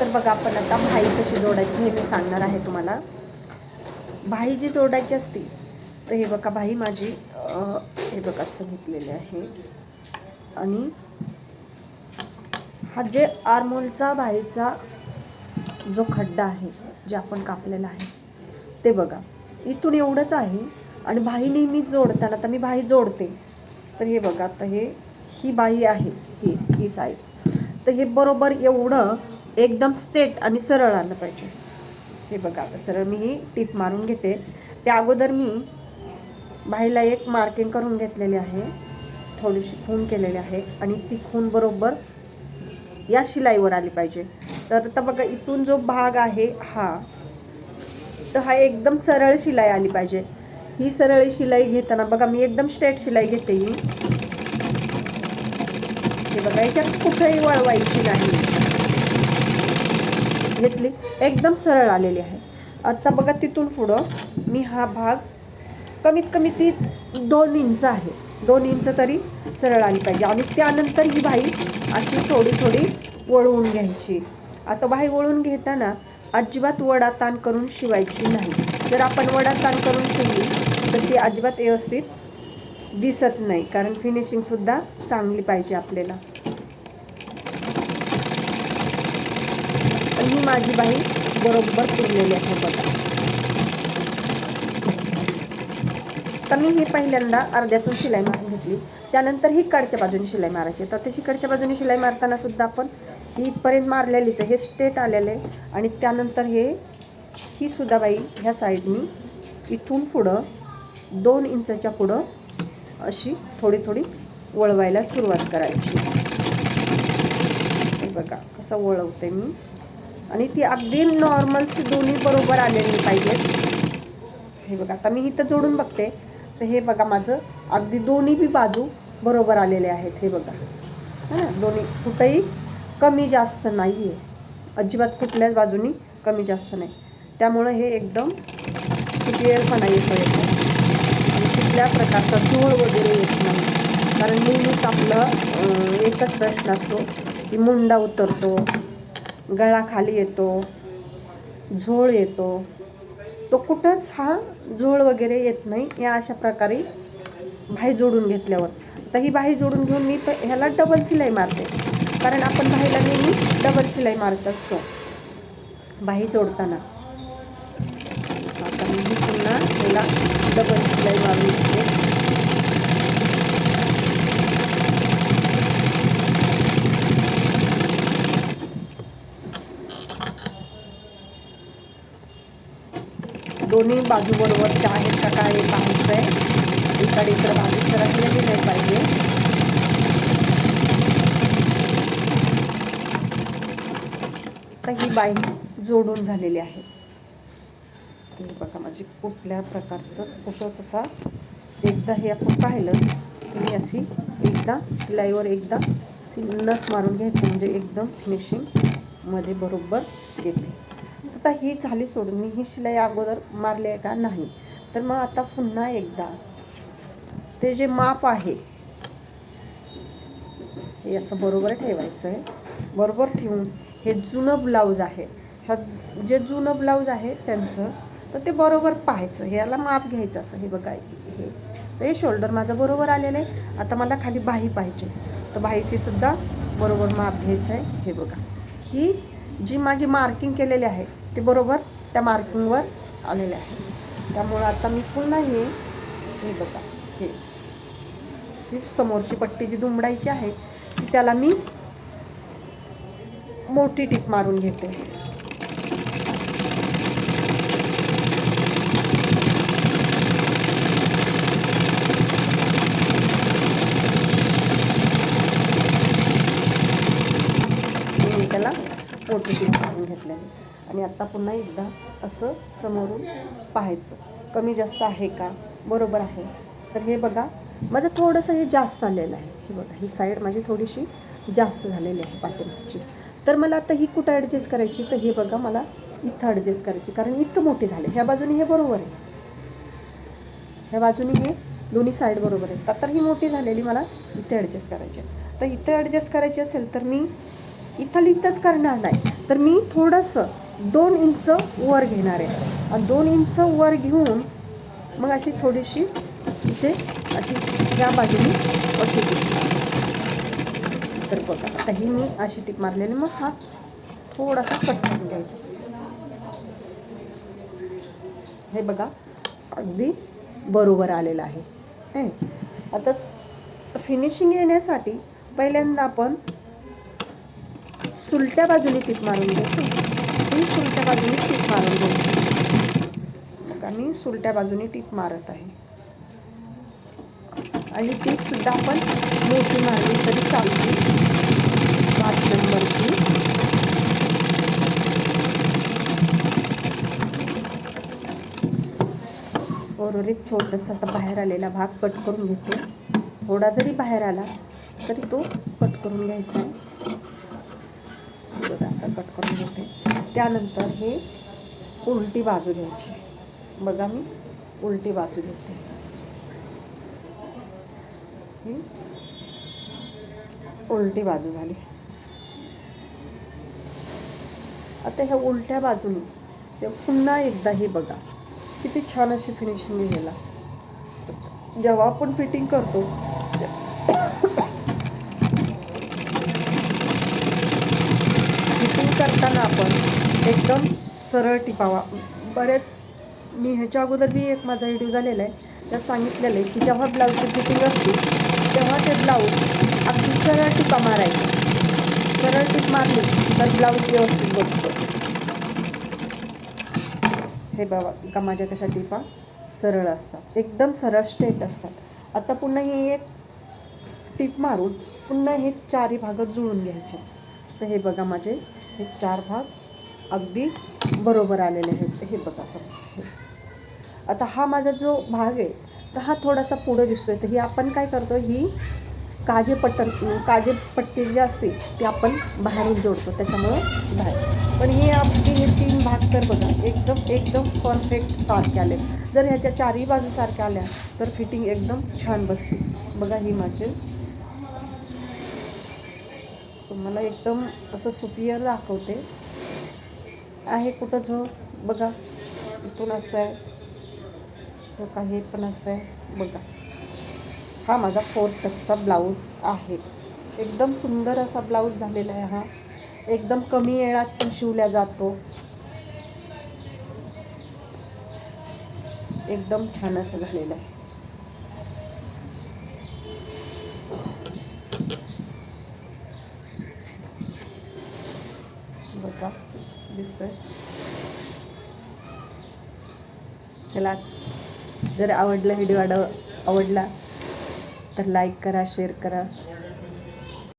तर बघा आपण आता भाई कशी जोडायची हे मी सांगणार आहे तुम्हाला. भाई जी जोडायची असते तर हे बघा भाई माझी हे बघा असं घेतलेले आहे. आणि हा जे आर्महोलचा भाईचा जो खड्डा आहे जे आपण कापलेला आहे ते बघा इथून एवढंच आहे. आणि भाई नेहमी जोडताना आता मी भाई जोडते तर हे बघा आता ही बाई आहे ही साईज तर हे बरोबर एवढं एकदम स्ट्रेट आणि सरळ आलं पाहिजे. हे बघा आता सरळ मी ही टीप मारून घेते. त्या अगोदर मी भाईला एक मार्किंग करून घेतलेली आहे, थोडीशी खून केलेली आहे आणि ती खून बरोबर या शिलाईवर आली पाहिजे. तर आता बघा इथून जो भाग आहे तर हा एकदम सरळ शिलाई आली पाहिजे. ही सरळ शिलाई घेताना बघा मी एकदम स्ट्रेट शिलाई घेते ही. हे बघा याच्यात कुठेही वळवायची नाही, घेतली एकदम सरळ आलेली आहे. आता बघा तिथून पुढं मी हा भाग कमीत कमी ती 2 इंच आहे, 2 इंच तरी सरळ आली पाहिजे. आणि त्यानंतर ही बाई अशी थोडी थोडी वळवून घ्यायची. आता बाई वळवून घेताना अजिबात वडाताण करून शिवायची नाही. जर आपण वडाताण करून शिवली तर ती अजिबात व्यवस्थित दिसत नाही, कारण फिनिशिंगसुद्धा चांगली पाहिजे आपल्याला. आणि ही माझी बाई बरोबर पुरलेली आहे बघा. तर मी ही पहिल्यांदा अर्ध्यातून शिलाई मारून घेतली, त्यानंतर ही कडच्या बाजूने शिलाई मारायची. तर तशी कडच्या बाजूने शिलाई मारताना सुद्धा आपण ही इथपर्यंत मारलेलीच आहे, हे स्ट्रेट आलेलं आहे. आणि त्यानंतर ही सुद्धा बाई ह्या साईडनी इथून पुढं 2 इंचाच्या पुढं अशी थोडी थोडी वळवायला सुरुवात करायची. हे बघा कसं वळवते मी. आणि ती अगदी नॉर्मलशी दोन्ही बरोबर आलेली पाहिजेत. हे बघा आता मी इथं जोडून बघते तर हे बघा माझं अगदी दोन्ही बी बाजू बरोबर आलेले आहेत. हे बघा दोन्ही कुठेही कमी जास्त नाही आहे, अजिबात कुठल्याच बाजूनी कमी जास्त नाही. त्यामुळं हे एकदम क्लिअरपणा येतो आणि कुठल्या प्रकारचा धूळ वगैरे येत नाही. कारण नेहमीच आपलं एकच प्रश्न असतो की मुंडा उतरतो, गळा खाली येतो, झोळ येतो. तो कुठंच हा झोळ वगैरे येत नाही या अशा प्रकारे भाई जोडून घेतल्यावर. तर ही बाही जोडून घेऊन मी ह्याला डबल शिलाई मारते, कारण आपण बाहीला नेहमी डबल शिलाई मारत असतो बाही जोडताना. आता मी पुन्हा ह्याला डबल शिलाई मारून घेते. दोन्ही बाजू बरोबरच्या आहेत का काय पाहायचं आहे. इकडे बाजू सरकलेली नाही पाहिजे. तर ही बाई जोडून झालेली आहे. तर बघा माझी कुठल्या प्रकारचं कुठंच असा एकदा हे आपण पाहिलं की मी अशी एकदा शिलाईवर एकदा नट मारून घ्यायचं, म्हणजे एकदम फिनिशिंगमध्ये बरोबर येते. आता ही झाली सोडून. मी ही शिलाई अगोदर मारली आहे का नाही, तर मग आता पुन्हा एकदा ते जे माप आहे हे असं बरोबर ठेवायचं आहे. बरोबर ठेवून हे जुनं ब्लाऊज आहे, ह्या जे जुनं ब्लाऊज आहे त्यांचं तर ते बरोबर पाहायचं, ह्याला माप घ्यायचं असं. हे बघा हे तर हे शोल्डर माझं बरोबर आलेलं आहे. आता मला खाली बाही पाहिजे, तर बाहीची सुद्धा बरोबर माप घ्यायचं आहे. हे बघा ही जी माझी मार्किंग केलेली आहे ते बरोबर त्या मार्किंगवर आलेले आहे. त्यामुळं आता मी पुन्हा हे बघा ही समोरची पट्टी जी दुमडायची आहे ती त्याला मी मोठी टीप मारून घेते. मी त्याला मोठी टीप मारून घेतलेली. आणि आता पुन्हा एकदा असं समोरून पाहायचं कमी जास्त आहे का, बरोबर आहे. तर हे बघा माझं थोडंसं हे जास्त आलेलं आहे. हे बघा ही साईड माझी थोडीशी जास्त झालेली आहे पाठीमागची. तर मला आता ही कुठं ॲडजस्ट करायची, तर हे बघा मला इथं ॲडजस्ट करायची, कारण इथं मोठी झाले. ह्या बाजूने हे बरोबर आहे, ह्या बाजूने हे दोन्ही साईड बरोबर आहे. तर ही मोठी झालेली मला इथे ॲडजस्ट करायची. तर इथं ॲडजस्ट करायची असेल तर मी इथंच करणार नाही, तर तर मी थोडंसं 2 इंच वर घेणार आहे आणि 2 इंच वर घेऊन मग अशी थोडीशी इथे अशी या बाजूने अशी टीप मारली. तर बघा आता ही मी अशी टीप मारलेली, मग हा थोडासा कट करून घ्यायचा. हे बघा अगदी बरोबर आलेलं आहे. आता फिनिशिंग येण्यासाठी पहिल्यांदा आपण सुलट्या बाजूने टीप मारून घ्यायची. ही सुलट्या बाजूने टीप मारून घ्यायची. बघा मी सुलट्या बाजूने टीप मारत आहे आणि टीप सुद्धा आपण मोठी मारली तरी चालते. 5 नंबरची उर्वरित छोटंसं आता बाहेर आलेला भाग कट करून घेते. थोडा जरी बाहेर आला तरी तो कट करून घ्यायचा आहे. बघा असं कट करून घेते. त्यानंतर हे उलटी बाजू घ्यायची. बघा मी उलटी बाजू घेते. ही उलटी बाजू झाली. आता ह्या उलट्या बाजूने ते पुन्हा एकदा हे बघा किती छान अशी फिनिशिंग घ्यायला. जेव्हा आपण फिटिंग करतो फिटिंग करताना आपण एकदम सरळ टिपावा. बरेच मी ह्याच्या अगोदर बी एक माझा व्हिडिओ झालेला आहे, त्यात सांगितलेलं आहे की जेव्हा ब्लाऊजची फिटिंग असते तेव्हा ते ब्लाऊज अगदी सरळ टिपा मारायचा. सरळ टिप मारली तर ब्लाऊज व्यवस्थित बसतो. हे बघा माझ्या कशा टिपा सरळ असतात, एकदम सरळ स्ट्रेट असतात. आता पुन्हा ही एक टिप मारून पुन्हा हे 4 भाग जुळून घ्यायचे. तर हे बघा माझे हे 4 भाग अगदी बरोबर आलेले आहेत. हे बघा सर. आता हा माझा जो भाग आहे तर हा थोडासा पुढे दिसतोय. तर ही आपण काय करतो, ही काजे पट्टी जी असते ती आपण बाहेरून जोडतो, त्याच्यामुळं बाहेर. पण हे अगदी हे 3 भाग तर बघा एकदम परफेक्ट सारखे आले. जर ह्याच्या 4ही बाजू सारख्या आल्या तर फिटिंग एकदम छान बसते. बघा ही माझे तुम्हाला एकदम असं सुपियर दाखवते आहे. कुठं जो बघा इथून असं आहे, तो काही पण असं आहे. बघा हा माझा 4 टक्सचा ब्लाऊज आहे. एकदम सुंदर असा ब्लाऊज झालेला आहे. हा एकदम कमी वेळात पण शिवला जातो. एकदम छान असं झालेलं आहे. बघा दिसतंय. चला, जर आवडला व्हिडिओ आवडला तर लाईक करा, शेअर करा.